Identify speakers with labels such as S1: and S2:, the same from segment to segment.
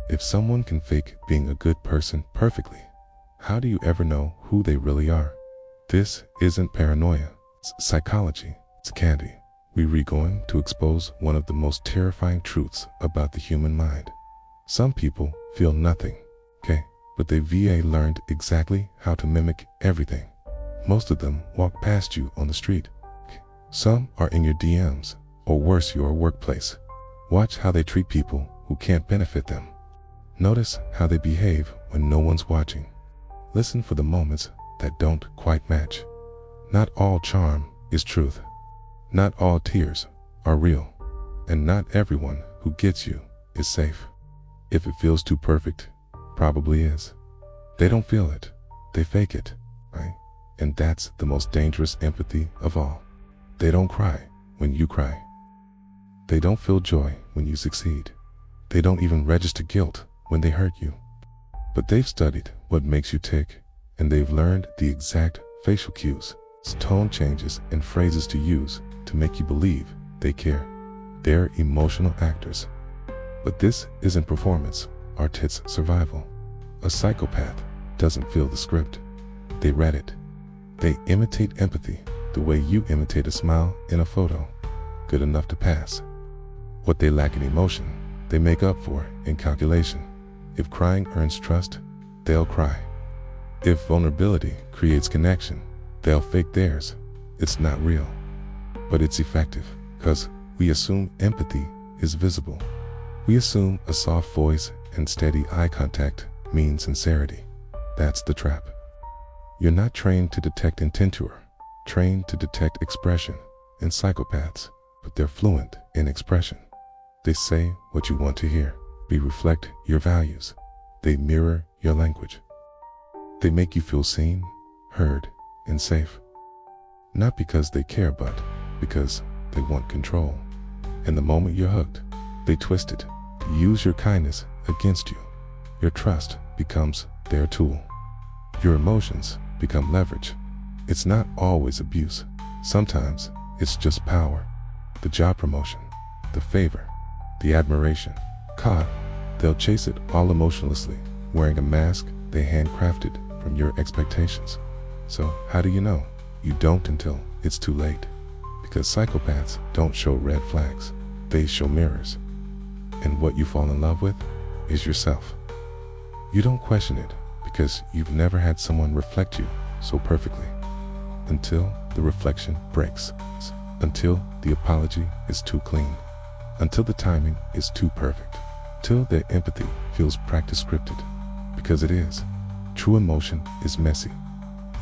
S1: If someone can fake being a good person perfectly, how do you ever know who they really are? This isn't paranoia, it's psychology, it's candy. We're going to expose one of the most terrifying truths about the human mind. Some people feel nothing, okay? But they learned exactly how to mimic everything. Most of them walk past you on the street. Some are in your DMs, or worse, your workplace. Watch how they treat people who can't benefit them. Notice how they behave when no one's watching. Listen for the moments that don't quite match. Not all charm is truth. Not all tears are real. And not everyone who gets you is safe. If it feels too perfect, probably is. They don't feel it, they fake it, right? And that's the most dangerous empathy of all. They don't cry when you cry. They don't feel joy when you succeed. They don't even register guilt when they hurt you. But they've studied what makes you tick, and they've learned the exact facial cues, tone changes, and phrases to use to make you believe they care. They're emotional actors. But this isn't performance, art, it's survival. A psychopath doesn't feel the script. They read it. They imitate empathy the way you imitate a smile in a photo. Good enough to pass. What they lack in emotion, they make up for in calculation. If crying earns trust, they'll cry. If vulnerability creates connection, they'll fake theirs. It's not real, but it's effective, because we assume empathy is visible. We assume a soft voice and steady eye contact means sincerity. That's the trap. You're not trained to detect intent, you're trained to detect expression. And psychopaths, but they're fluent in expression. They say what you want to hear. They reflect your values. They mirror your language. They make you feel seen, heard, and safe. Not because they care, but because they want control. And the moment you're hooked, they twist it to use your kindness against you. Your trust becomes their tool. Your emotions become leverage. It's not always abuse. Sometimes it's just power. The job promotion, the favor, the admiration. Caught, they'll chase it all emotionlessly, wearing a mask they handcrafted from your expectations. So how do you know? You don't until it's too late. Because psychopaths don't show red flags, they show mirrors. And what you fall in love with is yourself. You don't question it because you've never had someone reflect you so perfectly. Until the reflection breaks. Until the apology is too clean. Until the timing is too perfect. Till their empathy feels practice scripted. Because it is. True emotion is messy.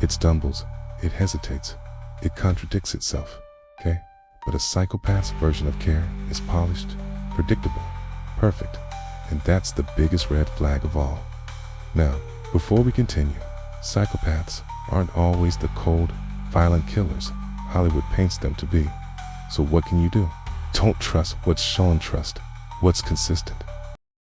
S1: It stumbles, it hesitates, it contradicts itself, okay? But a psychopath's version of care is polished, predictable, perfect, and that's the biggest red flag of all. Now, before we continue, psychopaths aren't always the cold, violent killers Hollywood paints them to be. So what can you do? Don't trust what's shown, trust what's consistent.